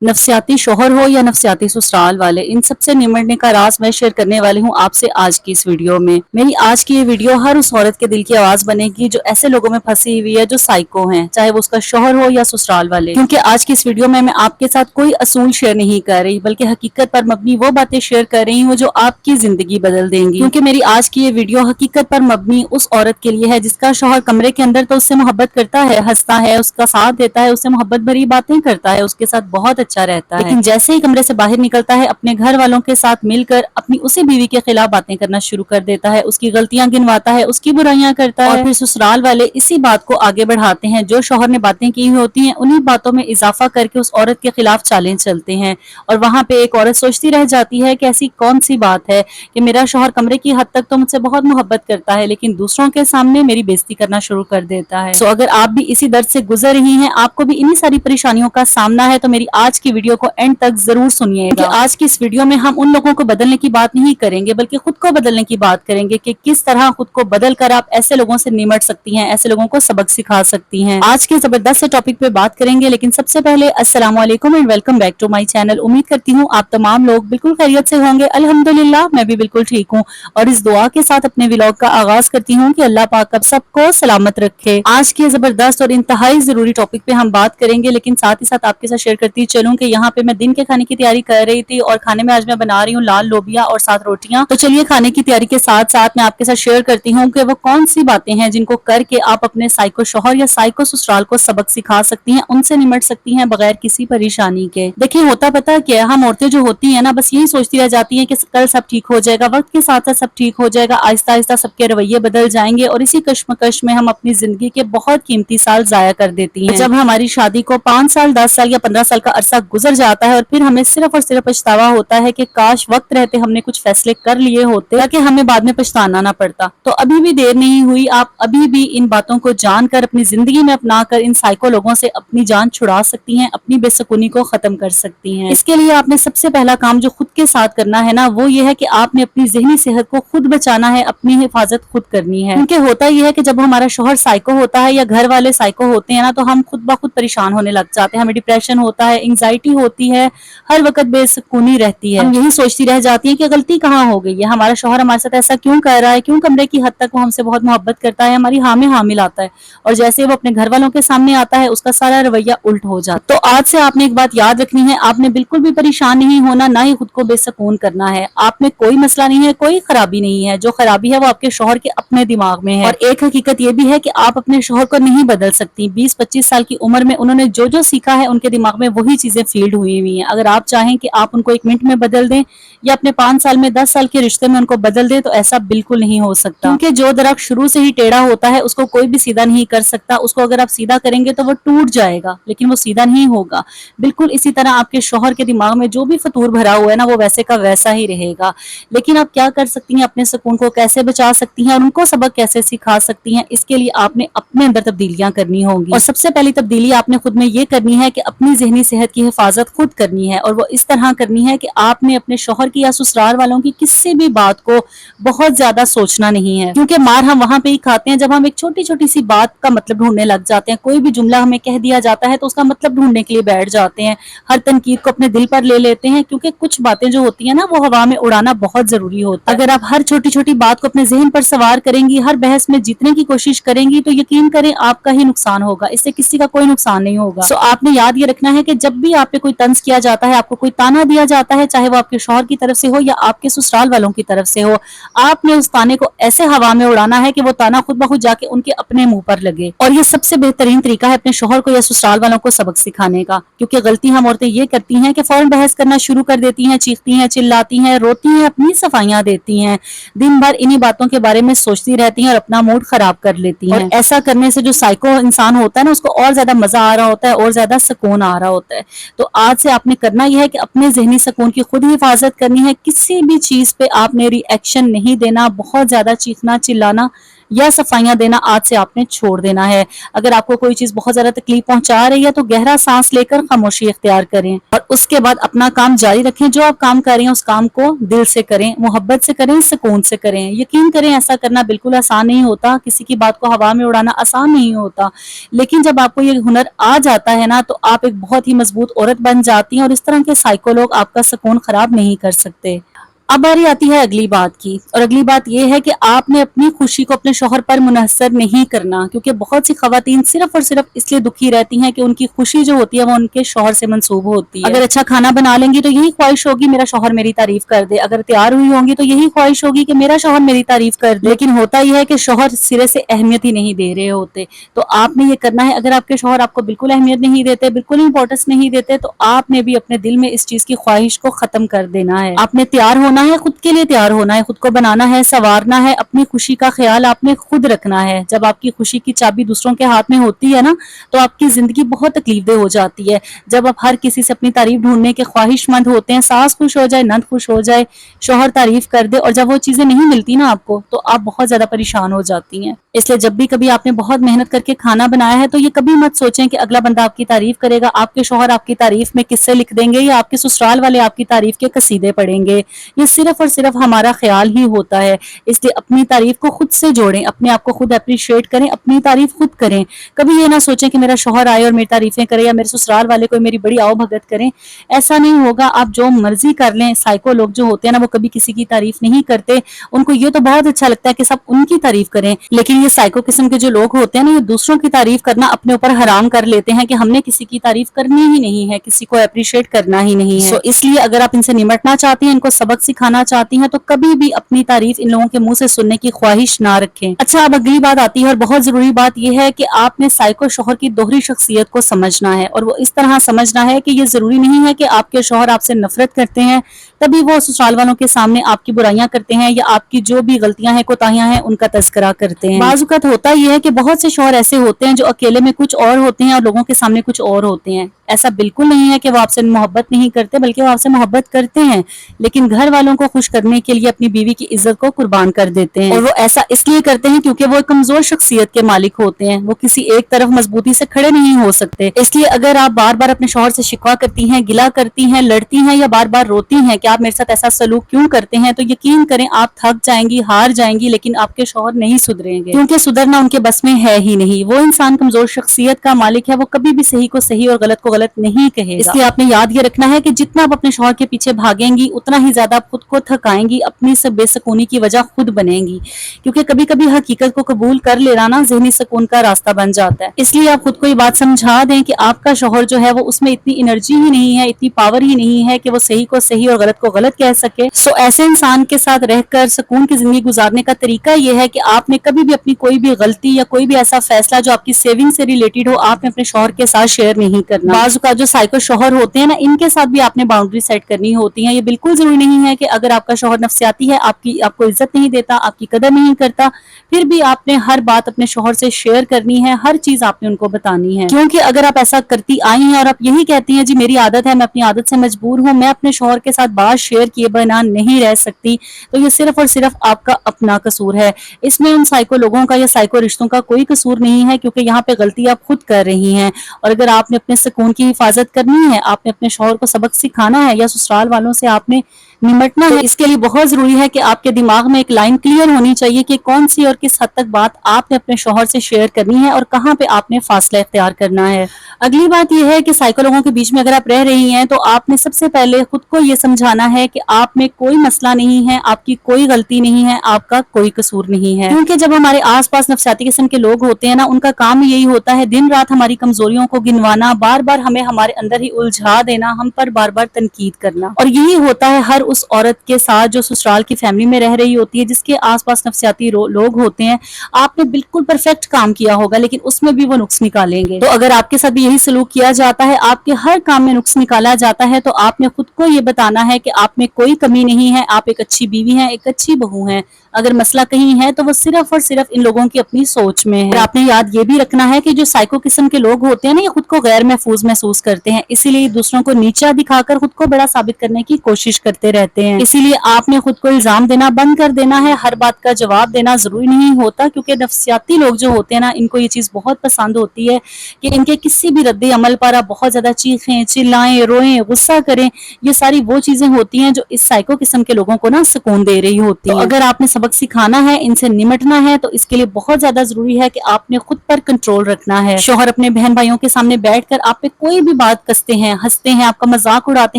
नफसियाती शोहर हो या नफसियाती ससुराल वाले, इन सबसे निमटने का राज मैं शेयर करने वाली हूँ आपसे आज की इस वीडियो में। मेरी आज की ये वीडियो हर उस औरत के दिल की आवाज बनेगी जो ऐसे लोगों में फंसी हुई है जो साइको हैं, चाहे वो उसका शोहर हो या ससुराल वाले। क्योंकि आज की इस वीडियो में मैं आपके साथ कोई असूल शेयर नहीं कर रही, बल्कि हकीकत पर मबनी वो बातें शेयर कर रही हूँ जो आपकी जिंदगी बदल देंगी। क्योंकि मेरी आज की ये वीडियो हकीकत पर मबनी उस औरत के लिए है जिसका शोहर कमरे के अंदर तो उससे मोहब्बत करता है, हंसता है, उसका साथ देता है, उससे मोहब्बत भरी बातें करता है, उसके साथ बहुत अच्छा रहता है, लेकिन जैसे ही कमरे से बाहर निकलता है अपने घर वालों के साथ मिलकर अपनी उसी बीवी के खिलाफ बातें करना शुरू कर देता है, उसकी गलतियां गिनवाता है, उसकी बुराइयां करता है। और फिर ससुराल वाले इसी बात को आगे बढ़ाते हैं, जो शौहर ने बातें की होती हैं उन्हीं बातों में इजाफा करके उस औरत के खिलाफ चालें चलते हैं। और वहां पे एक औरत सोचती रह जाती है कि ऐसी कौन सी बात है कि मेरा शौहर कमरे की हद तक तो मुझसे बहुत मोहब्बत करता है, लेकिन दूसरों के सामने मेरी बेइज्जती करना शुरू कर देता है। तो अगर आप भी इसी दर्द से गुजर रही हैं, आपको भी इन्हीं सारी परेशानियों का सामना है, तो मेरी आज की वीडियो को एंड तक जरूर सुनिएगा। आज की इस वीडियो में हम उन लोगों को बदलने की बात नहीं करेंगे, बल्कि खुद को बदलने की बात करेंगे कि किस तरह खुद को बदल कर आप ऐसे लोगों से निमट सकती हैं, ऐसे लोगों को सबक सिखा सकती हैं। आज के जबरदस्त से टॉपिक पे बात करेंगे, लेकिन सबसे पहले अस्सलाम वालेकुम and welcome back to my channel. उम्मीद करती हूँ आप तमाम लोग बिल्कुल खैरियत से होंगे। अल्हम्दुलिल्लाह मैं भी बिल्कुल ठीक हूँ, और इस दुआ के साथ अपने व्लॉग का आगाज करती हूँ कि अल्लाह पाक अब सबको सलामत रखे। आज के जबरदस्त और इंतहाई जरूरी टॉपिक पे हम बात करेंगे, लेकिन साथ ही साथ आपके साथ शेयर करती चलूं कि यहाँ पे मैं दिन के खाने की तैयारी कर रही थी, और खाने में आज मैं बना रही हूँ लाल लोबिया और साथ रोटियां। तो चलिए खाने की तैयारी के साथ साथ मैं आपके साथ शेयर करती हूँ कि वो कौन सी बातें हैं जिनको करके आप अपने साइको शौहर या साइको ससुराल को सबक सिखा सकती हैं, उनसे निमट सकती हैं बगैर किसी परेशानी के। देखिए होता पता क्या, हम औरतें जो होती हैं ना, बस यही सोचती रह जाती हैं कि कल सब ठीक हो जाएगा, वक्त के साथ साथ सब ठीक हो जाएगा, आहिस्ता आहिस्ता सबके रवैये बदल जाएंगे, और इसी कश्मकश में हम अपनी जिंदगी के बहुत कीमती साल जाया कर देती हैं। जब हमारी शादी को 5 साल 10 साल या 15 साल का अरसा गुजर जाता है, और फिर हमें सिर्फ और सिर्फ पछतावा होता है कि काश वक्त रहते हमने कुछ फैसले कर लिए होते ताकि हमें बाद में पछताना ना पड़ता। तो अभी भी देर नहीं हुई, आप अभी भी इन बातों को जानकर अपनी जिंदगी में अपनाकर इन साइको लोगों से अपनी जान छुड़ा सकती हैं, अपनी बेसुकूनी को खत्म कर सकती हैं। इसके लिए आपने सबसे पहला काम जो खुद के साथ करना है ना, वो ये है कि आपने अपनी ज़हनी सेहत को खुद बचाना है, अपनी हिफाजत खुद करनी है। क्योंकि होता यह है कि जब हमारा शौहर साइको होता है या घर वाले साइको होते हैं ना, तो हम खुद ब खुद परेशान होने लग जाते हैं, हमें डिप्रेशन होता है, एंग्जाइटी होती है, हर वक्त बेसुकूनी रहती है, हम यही सोचती रह जाती है कि गलती कहाँ हो गई है, हमारा शौहर हमारे साथ ऐसा क्यों कर रहा है, क्यों कमरे की हद तक वो हमसे बहुत मोहब्बत करता है, हमारी हाँ में हाँ मिलाता है, और जैसे वो अपने घर वालों के सामने आता है उसका सारा रवैया उल्ट हो जाता है। तो आज से आपने एक बात याद रखनी है, आपने बिल्कुल भी परेशान नहीं होना, ना ही खुद को बेसुकून करना है। आप में कोई मसला नहीं है, कोई खराबी नहीं है, जो खराबी है वो आपके शौहर के अपने दिमाग में है। और एक हकीकत ये भी है कि आप अपने शौहर को नहीं बदल सकती। 20-25 साल की उम्र में उन्होंने जो जो सीखा है उनके दिमाग में वही चीजें फील्ड हुई हुई हैं। अगर आप चाहें कि आप उनको 1 मिनट में बदल दें या अपने 5 साल में 10 साल के रिश्ते में उनको बदल दें, तो ऐसा बिल्कुल नहीं हो सकता। क्योंकि जो दरख्त शुरू से ही टेढ़ा होता है उसको कोई भी सीधा नहीं कर सकता। उसको अगर आप सीधा करेंगे तो वो टूट जाएगा, लेकिन वो सीधा नहीं होगा। बिल्कुल इसी तरह आपके शौहर के दिमाग में जो भी फतूर भरा हुआ है ना, वो वैसे का वैसा ही रहेगा। लेकिन आप क्या कर सकती हैं, अपने सुकून को कैसे बचा सकती हैं और उनको सबक कैसे सिखा सकती हैं, इसके लिए आपने अपने अंदर तब्दीलियां करनी होंगी। और सबसे पहली तब्दीली आपने खुद में ये करनी है कि अपनी ज़हनी सेहत की हिफाजत खुद करनी है, और वो इस तरह करनी है कि आपने अपने शौहर की या ससुराल वालों की किसी भी बात को बहुत ज्यादा सोचना नहीं है। क्योंकि मार हम वहां पे ही खाते हैं जब हम एक छोटी छोटी सी बात का मतलब ढूंढने लग जाते हैं। कोई भी जुमला हमें कह दिया जाता है तो उसका मतलब ढूंढने के लिए बैठ जाते हैं, हर तनकीद को अपने दिल पर ले लेते हैं, क्योंकि कुछ बातें जो होती है ना वो हवा में उड़ाना बहुत जरूरी होता है। अगर आप हर छोटी छोटी बात को अपने जहन पर सवार करेंगी, हर बहस में जीतने की कोशिश करेंगी, तो यकीन करें आपका ही नुकसान होगा, इससे किसी का कोई नुकसान नहीं होगा। तो आपने याद ये रखना है कि जब भी आप पे कोई तंज किया जाता है, आपको कोई ताना दिया जाता है, चाहे वो आपके शौहर की तरफ से हो या आपके ससुराल वालों की तरफ से हो, आपने उस ताने को ऐसे हवा में उड़ाना है कि वो ताना खुद ब खुद जाके उनके अपने मुंह पर लगे। और ये सबसे बेहतरीन तरीका है अपने शौहर को या ससुराल वालों को सबक सिखाने का। क्योंकि गलती हम औरतें ये करती हैं कि फौरन बहस करना शुरू कर देती हैं, चीखती हैं, चिल्लाती हैं, रोती हैं, अपनी सफाइयां देती हैं, दिन भर इन्हीं बातों के बारे में सोचती रहती हैं और अपना मूड खराब कर लेती हैं। और ऐसा करने से जो साइको इंसान होता है ना, उसको और ज्यादा मजा आ रहा होता है, और ज्यादा सुकून आ रहा होता है। तो आज से आपने करना यह है कि अपने जहनी सुकून की खुद हिफाजत करनी है। किसी भी चीज पे आपने रिएक्शन नहीं देना, बहुत ज्यादा चीखना चिल्लाना या सफाइयां देना आज से आपने छोड़ देना है। अगर आपको कोई चीज बहुत ज्यादा तकलीफ पहुंचा रही है तो गहरा सांस लेकर खामोशी इख्तियार करें और उसके बाद अपना काम जारी रखें। जो आप काम कर रहे हैं उस काम को दिल से करें, मोहब्बत से करें, सुकून से करें। यकीन करें ऐसा करना बिल्कुल आसान नहीं होता, किसी की बात को हवा में उड़ाना आसान नहीं होता, लेकिन जब आपको ये हुनर आ जाता है ना तो आप एक बहुत ही मजबूत औरत बन जाती हैं और इस तरह के साइको लोग आपका सुकून खराब नहीं कर सकते। अब बारी आती है अगली बात की, और अगली बात यह है कि आपने अपनी खुशी को अपने शौहर पर मुनहसर नहीं करना, क्योंकि बहुत सी खवातीन सिर्फ और सिर्फ इसलिए दुखी रहती हैं कि उनकी खुशी जो होती है वो उनके शौहर से मंसूब होती है। अगर अच्छा खाना बना लेंगी तो यही ख्वाहिश होगी मेरा शौहर मेरी तारीफ कर दे, अगर तैयार हुई होंगी तो यही ख्वाहिश होगी कि मेरा शौहर मेरी तारीफ कर दे। लेकिन होता यह है कि शौहर सिरे से अहमियत ही नहीं दे रहे होते। तो आपने ये करना है, अगर आपके शौहर आपको बिल्कुल अहमियत नहीं देते, बिल्कुल इंपॉर्टेंस नहीं देते, तो आपने भी अपने दिल में इस चीज की ख्वाहिश को खत्म कर देना है। आपने तैयार होना है, खुद के लिए तैयार होना है, खुद को बनाना है, संवारना है, अपनी खुशी का ख्याल आपने खुद रखना है। जब आपकी खुशी की चाबी दूसरों के हाथ में होती है ना तो आपकी जिंदगी बहुत तकलीफदेह हो जाती है। जब आप हर किसी से अपनी तारीफ ढूंढने के ख्वाहिशमंद होते हैं, सास खुश हो जाए, नंद खुश हो जाए, शौहर तारीफ कर दे, और जब वो चीजें नहीं मिलती ना आपको तो आप बहुत ज्यादा परेशान हो जाती हैं। इसलिए जब भी कभी आपने बहुत मेहनत करके खाना बनाया है तो ये कभी मत सोचें कि अगला बंदा आपकी तारीफ करेगा, आपके शौहर आपकी तारीफ में किस्से लिख देंगे या आपके ससुराल वाले आपकी तारीफ के कसीदे पढ़ेंगे। ये सिर्फ और सिर्फ हमारा ख्याल ही होता है। इसलिए अपनी तारीफ को खुद से जोड़ें, अपने आप को खुद अप्रिशिएट करें, अपनी तारीफ खुद करें। कभी ये ना सोचें कि मेरा शौहर आए और मेरी तारीफें करे या मेरे ससुराल वाले कोई मेरी बड़ी आओ भगत करें, ऐसा नहीं होगा। आप जो मर्जी कर लें, साइको लोग जो होते हैं ना वो कभी किसी की तारीफ नहीं करते। उनको ये तो बहुत अच्छा लगता है कि सब उनकी तारीफ करें, लेकिन ये साइको किस्म के जो लोग होते हैं ना ये दूसरों की तारीफ करना अपने ऊपर हराम कर लेते हैं कि हमने किसी की तारीफ करनी ही नहीं है, किसी को अप्रिशिएट करना ही नहीं है। इसलिए अगर आप इनसे निमटना चाहती हैं, इनको सबक सिखाना चाहती हैं, तो कभी भी अपनी तारीफ इन लोगों के मुंह से सुनने की ख्वाहिश ना रखें। अच्छा, अब अगली बात आती है और बहुत जरूरी बात यह है कि आपने साइको शौहर की दोहरी शख्सियत को समझना है, और वो इस तरह समझना है कि ये जरूरी नहीं है कि आपके शौहर आपसे नफरत करते हैं तभी वो ससुराल वालों के सामने आपकी बुराइयां करते हैं या आपकी जो भी गलतियां हैं, कोताहियां हैं, उनका तस्करा करते हैं। बाज़-औक़ात होता यह है कि बहुत से शौहर ऐसे होते हैं जो अकेले में कुछ और होते हैं और लोगों के सामने कुछ और होते हैं। ऐसा बिल्कुल नहीं है कि वो आपसे मोहब्बत नहीं करते, बल्कि वो आपसे मोहब्बत करते हैं, लेकिन घर वालों को खुश करने के लिए अपनी बीवी की इज्जत को कुर्बान कर देते हैं। और वो ऐसा इसलिए करते हैं क्योंकि वो एक कमजोर शख्सियत के मालिक होते हैं, वो किसी एक तरफ मजबूती से खड़े नहीं हो सकते। इसलिए अगर आप बार बार अपने शौहर से शिकवा करती हैं, गिला करती हैं, लड़ती हैं या बार बार रोती हैं कि आप मेरे साथ ऐसा सलूक क्यों करते हैं, तो यकीन करें आप थक जाएंगी, हार जाएंगी, लेकिन आपके शौहर नहीं सुधरेंगे, क्योंकि सुधरना उनके बस में है ही नहीं। वो इंसान कमजोर शख्सियत का मालिक है, वो कभी भी सही को सही और गलत को गलत नहीं कहेगा। इसलिए आपने याद ये रखना है कि जितना आप अपने शौहर के पीछे भागेंगी उतना ही ज्यादा आप खुद को थकाएंगी, अपनी से बेसुकूनी की वजह खुद बनेंगी, क्योंकि कभी कभी हकीकत को कबूल कर लेना ना ज़हनी सुकून का रास्ता बन जाता है। इसलिए आप खुद को ये बात समझा दें कि आपका शौहर जो है वो उसमें इतनी एनर्जी ही नहीं है, इतनी पावर ही नहीं है कि वो सही को सही और गलत को गलत कह सके। सो ऐसे इंसान के साथ रहकर सुकून की जिंदगी गुजारने का तरीका ये है कि आपने कभी भी अपनी कोई भी गलती या कोई भी ऐसा फैसला जो आपकी सेविंग से रिलेटेड हो आपने अपने शौहर के साथ शेयर नहीं करना। बाज़ का जो साइको शौहर होते हैं ना इनके साथ भी आपने बाउंड्री सेट करनी होती है। ये बिल्कुल जरूरी नहीं है कि अगर आपका शौहर नफसियाती है, आपको इज्जत नहीं देता, आपकी कदर नहीं करता, फिर भी आपने हर बात अपने शौहर से शेयर करनी है, हर चीज आपने उनको बतानी है। क्योंकि अगर आप ऐसा करती आई हैं और आप यही कहती हैं जी मेरी आदत है, मैं अपनी आदत से मजबूर हूँ, मैं अपने शौहर के साथ बात शेयर किए बिना नहीं रह सकती, तो ये सिर्फ और सिर्फ आपका अपना कसूर है। इसमें उन साइको लोगों का या साइको रिश्तों का कोई कसूर नहीं है, क्योंकि यहाँ पे गलती आप खुद कर रही हैं। और अगर आपने अपने सुकून की हिफाजत करनी है, आपने अपने शौहर को सबक सिखाना है या ससुराल वालों से आपने निमटना है, इसके लिए बहुत जरूरी है कि आपके दिमाग में एक लाइन क्लियर होनी चाहिए कि कौन सी और किस हद तक बात आपने अपने शौहर से शेयर करनी है और कहाँ पे आपने फासला इख्तियार करना है। अगली बात यह है कि साइको लोगों के बीच में अगर आप रह रही हैं तो आपने सबसे पहले खुद को ये समझाना है कि आप में कोई मसला नहीं है, आपकी कोई गलती नहीं है, आपका कोई कसूर नहीं है। क्योंकि जब हमारे आसपास नफसियाती किस्म के लोग होते हैं ना, उनका काम यही होता है दिन रात हमारी कमजोरियों को गिनवाना, बार बार हमें हमारे अंदर ही उलझा देना, हम पर बार बार तनकीद करना। और यही होता है हर उस औरत के साथ जो ससुराल की फैमिली में रह रही होती है, जिसके आसपास नफसियाती लोग होते हैं। आपने बिल्कुल परफेक्ट काम किया होगा लेकिन उसमें भी वो नुक्स निकालेंगे। तो अगर आपके साथ भी यही सलूक किया जाता है, आपके हर काम में नुक्स निकाला जाता है, तो आपने खुद को ये बताना है कि आप में कोई कमी नहीं है, आप एक अच्छी बीवी हैं, एक अच्छी बहू हैं। अगर मसला कहीं है तो वो सिर्फ और सिर्फ इन लोगों की अपनी सोच में है। आपने याद ये भी रखना है कि जो साइको किस्म के लोग होते हैं ना, ये खुद को गैर महफूज महसूस करते हैं, इसीलिए दूसरों को नीचा दिखाकर खुद को बड़ा साबित करने की कोशिश करते रहते رہتے ہیں. اسی لیے آپ نے خود کو الزام دینا بند کر دینا ہے. ہر بات کا جواب دینا ضروری نہیں ہوتا، کیونکہ نفسیاتی لوگ جو ہوتے ہیں نا، ان کو یہ چیز بہت پسند ہوتی ہے کہ ان کے کسی بھی رد عمل پر آپ بہت زیادہ چیخیں، چلائیں، روئیں، غصہ کریں. یہ ساری وہ چیزیں ہوتی ہیں جو اس سائیکو قسم کے لوگوں کو نا سکون دے رہی ہوتی ہیں. تو اگر آپ نے سبق سکھانا ہے، ان سے نمٹنا ہے، تو اس کے لیے بہت زیادہ ضروری ہے کہ آپ نے خود پر کنٹرول رکھنا ہے. شوہر اپنے بہن بھائیوں کے سامنے بیٹھ کر آپ پہ کوئی بھی بات کستے ہیں، ہنستے ہیں، آپ کا مذاق اڑاتے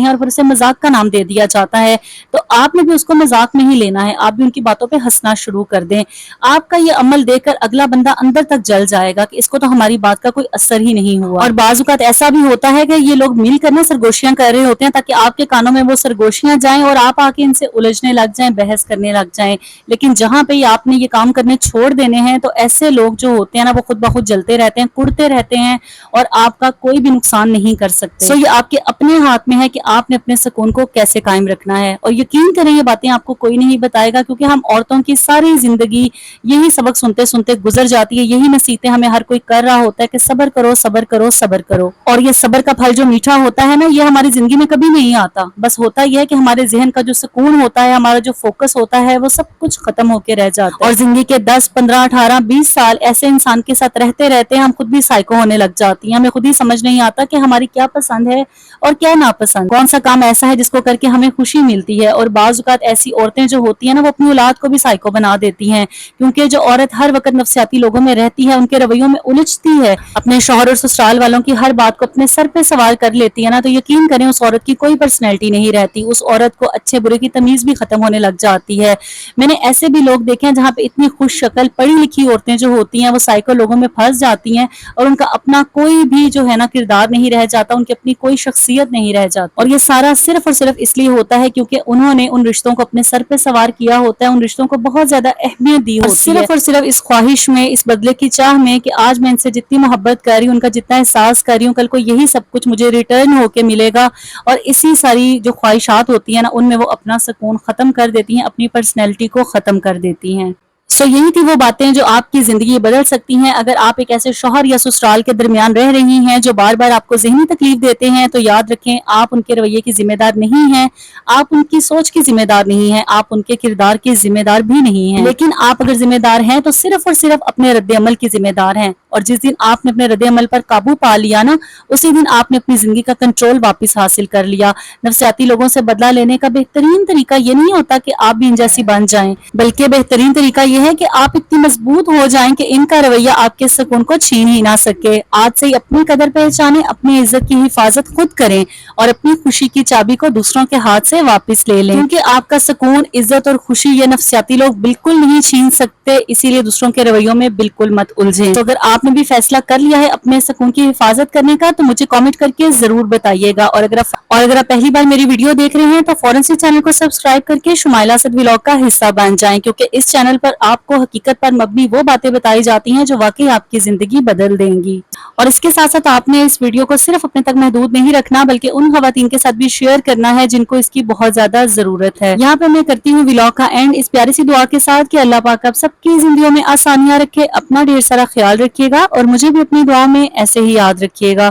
ہیں اور پھر اسے مذاق کا نام دے دیا جاتا ہے، تو آپ نے بھی اس کو مذاق میں ہی لینا ہے. آپ بھی ان کی باتوں پہ ہنسنا شروع کر دیں. آپ کا یہ عمل دیکھ کر اگلا بندہ اندر تک جل جائے گا کہ اس کو تو ہماری بات کا کوئی اثر ہی نہیں ہوا. اور بعض اوقات ایسا بھی ہوتا ہے کہ یہ لوگ مل کر نا سرگوشیاں کر رہے ہوتے ہیں تاکہ آپ کے کانوں میں وہ سرگوشیاں جائیں اور آپ آ کے ان سے الجھنے لگ جائیں، بحث کرنے لگ جائیں. لیکن جہاں پہ آپ نے یہ کام کرنے چھوڑ دینے ہیں، تو ایسے لوگ جو ہوتے ہیں نا، وہ خود بخود جلتے رہتے ہیں، کڑتے رہتے ہیں اور آپ کا کوئی بھی نقصان نہیں کر سکتے. سو یہ آپ کے اپنے ہاتھ میں ہے کہ آپ نے اپنے سکون کو کیسے قائم رکھنا ہے. اور یقین کریں یہ باتیں آپ کو کوئی نہیں بتائے گا، کیونکہ ہم عورتوں کی ساری زندگی یہی سبق سنتے سنتے گزر جاتی ہے. یہی نصیحتیں ہمیں ہر کوئی کر رہا ہوتا ہے کہ صبر کرو، صبر کرو، صبر کرو. اور یہ صبر کا پھل جو میٹھا ہوتا ہے نا، یہ ہماری زندگی میں کبھی نہیں آتا. بس ہوتا یہ ہے کہ ہمارے ذہن کا جو سکون ہوتا ہے، ہمارا جو فوکس ہوتا ہے، وہ سب کچھ ختم ہو کے رہ جاتا ہے. اور زندگی کے 10 15 18 20 سال ایسے انسان کے ساتھ رہتے رہتے ہم خود بھی سائیکو ہونے لگ جاتی ہیں. ہمیں خود ہی سمجھ نہیں آتا کہ ہماری کیا پسند ہے اور کیا ناپسند، کون سا کام ایسا ہے جس کو کر کے ہمیں خوشی ملتی ہے. اور بعض اوقات ایسی عورتیں جو ہوتی ہیں نا، وہ اپنی اولاد کو بھی سائیکو بنا دیتی ہیں، کیونکہ جو عورت ہر وقت نفسیاتی لوگوں میں رہتی ہے، ان کے رویوں میں الجھتی ہے، اپنے شوہر اور سسرال والوں کی ہر بات کو اپنے سر پہ سوار کر لیتی ہے نا، تو یقین کریں اس عورت کی کوئی پرسنالٹی نہیں رہتی. اس عورت کو اچھے برے کی تمیز بھی ختم ہونے لگ جاتی ہے. میں نے ایسے بھی لوگ دیکھے ہیں جہاں پہ اتنی خوش شکل پڑھی لکھی عورتیں جو ہوتی ہیں، وہ سائیکو لوگوں میں پھنس جاتی ہیں اور ان کا اپنا کوئی بھی جو ہے نا کردار نہیں رہ جاتا، ان کی اپنی کوئی شخصیت نہیں رہ جاتی. اور یہ سارا صرف اور صرف اس لیے ہوتا ہے کیونکہ انہوں نے ان رشتوں کو اپنے سر پہ سوار کیا ہوتا ہے، ان رشتوں کو بہت زیادہ اہمیت دی ہوتی ہے، صرف اور صرف اس خواہش میں، اس بدلے کی چاہ میں کہ آج میں ان سے جتنی محبت کر رہی ہوں، ان کا جتنا احساس کر رہی ہوں، کل کو یہی سب کچھ مجھے ریٹرن ہو کے ملے گا. اور اسی ساری جو خواہشات ہوتی ہیں نا، ان میں وہ اپنا سکون ختم کر دیتی ہیں، اپنی پرسنالٹی کو ختم کر دیتی ہیں. سو یہی تھی وہ باتیں جو آپ کی زندگی بدل سکتی ہیں. اگر آپ ایک ایسے شوہر یا سسرال کے درمیان رہ رہی ہیں جو بار بار آپ کو ذہنی تکلیف دیتے ہیں، تو یاد رکھیں آپ ان کے رویے کی ذمہ دار نہیں ہیں، آپ ان کی سوچ کی ذمہ دار نہیں ہیں، آپ ان کے کردار کی ذمہ دار بھی نہیں ہیں. لیکن آپ اگر ذمہ دار ہیں تو صرف اور صرف اپنے رد عمل کی ذمہ دار ہیں. اور جس دن آپ نے اپنے رد عمل پر قابو پا لیا نا، اسی دن آپ نے اپنی زندگی کا کنٹرول واپس حاصل کر لیا. نفسیاتی لوگوں سے بدلہ لینے کا بہترین طریقہ یہ نہیں ہوتا کہ آپ بھی ان جیسی بن جائیں، بلکہ بہترین طریقہ یہ ہے کہ آپ اتنی مضبوط ہو جائیں کہ ان کا رویہ آپ کے سکون کو چھین ہی نہ سکے. آج سے ہی اپنی قدر پہچانیں، اپنی عزت کی حفاظت خود کریں اور اپنی خوشی کی چابی کو دوسروں کے ہاتھ سے واپس لے لیں، کیونکہ آپ کا سکون، عزت اور خوشی یہ نفسیاتی لوگ بالکل نہیں چھین سکتے. اسی لیے دوسروں کے رویوں میں بالکل مت الجھیں. تو اگر آپ نے بھی فیصلہ کر لیا ہے اپنے سکون کی حفاظت کرنے کا، تو مجھے کامنٹ کر کے ضرور بتائیے گا. اور اگر آپ پہلی بار میری ویڈیو دیکھ رہے ہیں تو فوراً سے چینل کو سبسکرائب کر کے شمائلہ اسد ولاگ کا حصہ بن جائیں، کیونکہ اس چینل پر آپ کو حقیقت پر مبنی وہ باتیں بتائی جاتی ہیں جو واقعی آپ کی زندگی بدل دیں گی. اور اس کے ساتھ ساتھ آپ نے اس ویڈیو کو صرف اپنے تک محدود نہیں رکھنا، بلکہ ان خواتین کے ساتھ بھی شیئر کرنا ہے جن کو اس کی بہت زیادہ ضرورت ہے. یہاں پہ میں کرتی ہوں ولاگ کا اینڈ اس پیاری سی دعا کے ساتھ کہ اللہ پاک آپ سب کی زندگیوں میں آسانیاں رکھے. اپنا ڈھیر سارا خیال رکھیے گا اور مجھے بھی اپنی دعا میں ایسے ہی یاد رکھیے گا.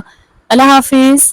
اللہ حافظ.